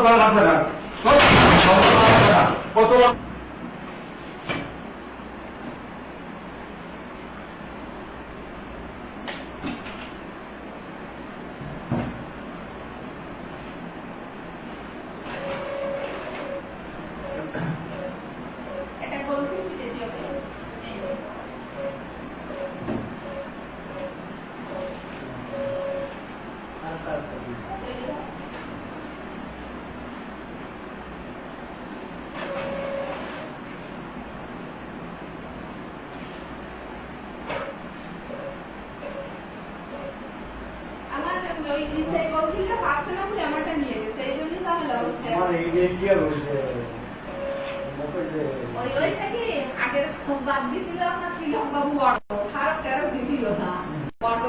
ভালো লাগবে না, কত আগের বাদ দিয়েছিল আপনার শ্রীলঙ্ক বাবু খারাপ কেন দিছিল না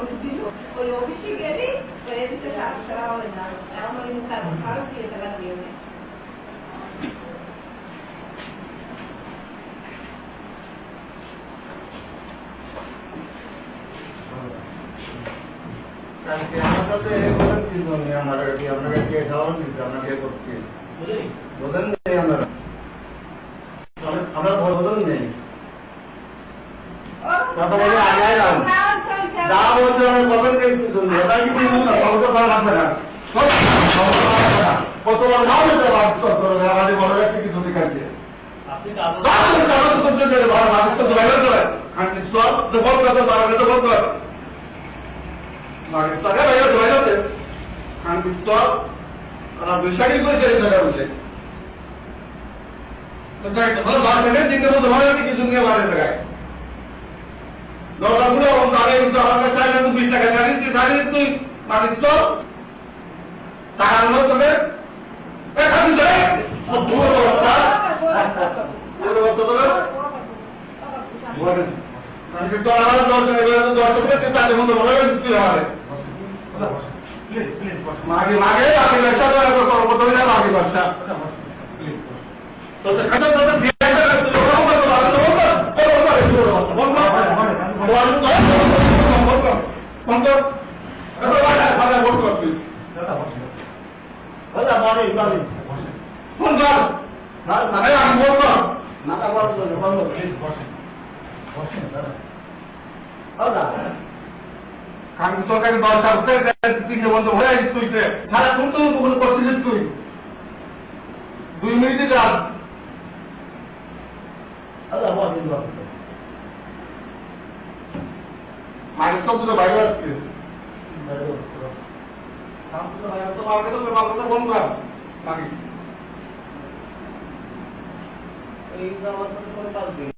দিছিল ওই অফিসে গেলি এদিকে সারা হয় না এখন ওই খারাপ দিয়ে ফেলা দিয়ে আমরা বদল নেই কত বড় ব্যক্তি কিছু দেখাচ্ছে বিষয়টি করেছে বলছে কিছু নিয়ে বাড়ি দেখায় দরকারগুলো তাহলে কিন্তু আমাকে চাইলে 20 টাকা জানিস তুই মানিস তো টাকা আনলো তোকে মাগে মাগে আগে ব্যবসা মাগে ব্যবসা সরকারি দশ তিনটে বন্ধ হয়ে আসিস তুই সারা তুই তো করছিস তুই 2 মিনিটে যাস মায়ের তো পুরো বাইরে আসছে ফোন কর এই